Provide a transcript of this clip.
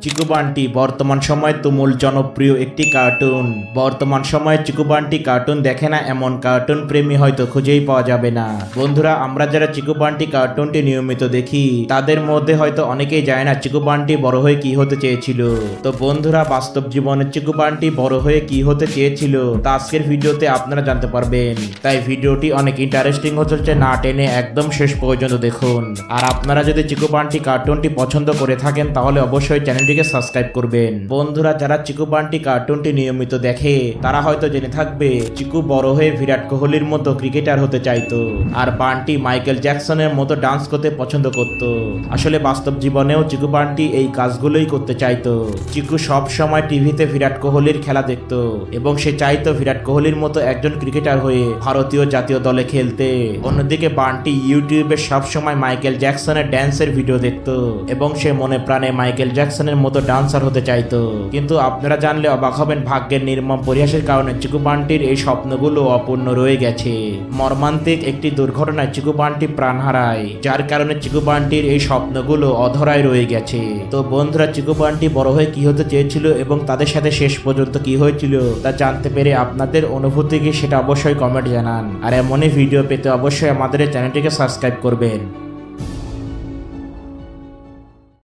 চিকু বান্টি বর্তমান সময়ে তুমুল জনপ্রিয় একটি কার্টুন। বর্তমান সময়ে চিকু বান্টি কার্টুন দেখে না এমন কার্টুন প্রেমী হয়তো খুঁজেই পাওয়া যাবে না। বন্ধুরা, আমরা যারা চিকু বান্টি কার্টুনটি নিয়মিত দেখি তাদের মধ্যে হয়তো অনেকেই জানে না চিকু বান্টি বড় হয়ে কি হতে চেয়েছিল। তো বন্ধুরা, বাস্তব জীবনে চিকু বান্টি বড় হয়ে কি হতে চেয়েছিল তা আজকের ভিডিওতে আপনারা জানতে পারবেন। তাই ভিডিওটি অনেক ইন্টারেস্টিং হচ্ছে, না টেনে একদম শেষ পর্যন্ত দেখুন। আর আপনারা যদি চিকু বান্টি কার্টুনটি পছন্দ করে থাকেন তাহলে অবশ্যই চ্যানেলটিকে সাবস্ক্রাইব করবেন। বন্ধুরা, যারা চিকু বান্টি কার্টুনটি নিয়মিত দেখে তারা হয়তো জেনে থাকবে চিকু বড় হয়ে বিরাট কোহলির মতো ক্রিকেটার হতে চাইতো, আর বান্টি মাইকেল জ্যাকসনের মতো ডান্স করতে পছন্দ করত। আসলে বাস্তব জীবনেও চিকু বান্টি এই কাজগুলোই করতে চাইতো। চিকু সব সময় টিভিতে বিরাট কোহলির খেলা দেখতো এবং সে চাইতো বিরাট কোহলির মতো একজন ক্রিকেটার হয়ে ভারতীয় জাতীয় দলে খেলতে। অন্যদিকে বান্টি ইউটিউবে সব সময় মাইকেল জ্যাকসনের ড্যান্সের ভিডিও দেখতো এবং সে মনে প্রাণে মাইকেল জ্যাকসনের মতো ডান্সার হতে চাইতো। কিন্তু আপনারা জানলে অবাক হবেন, ভাগ্যের নির্মম পরিহাসের কারণে চিকু বান্টির এই স্বপ্নগুলো অপূর্ণ রয়ে গেছে। মর্মান্তিক একটি দুর্ঘটনায় চিকু বান্টি প্রাণ হারায়, যার কারণে চিকু বান্টির এই স্বপ্নগুলো অধরায় রয়ে গেছে। তো বন্ধুরা, চিকু বান্টি বড় হয়ে কি হতে চেয়েছিল এবং তাদের সাথে শেষ পর্যন্ত কি হয়েছিল তা জানতে পেরে আপনাদের অনুভূতি কি সেটা অবশ্যই কমেন্ট জানান। আর এমনই ভিডিও পেতে অবশ্যই আমাদের চ্যানেলটিকে সাবস্ক্রাইব করবেন।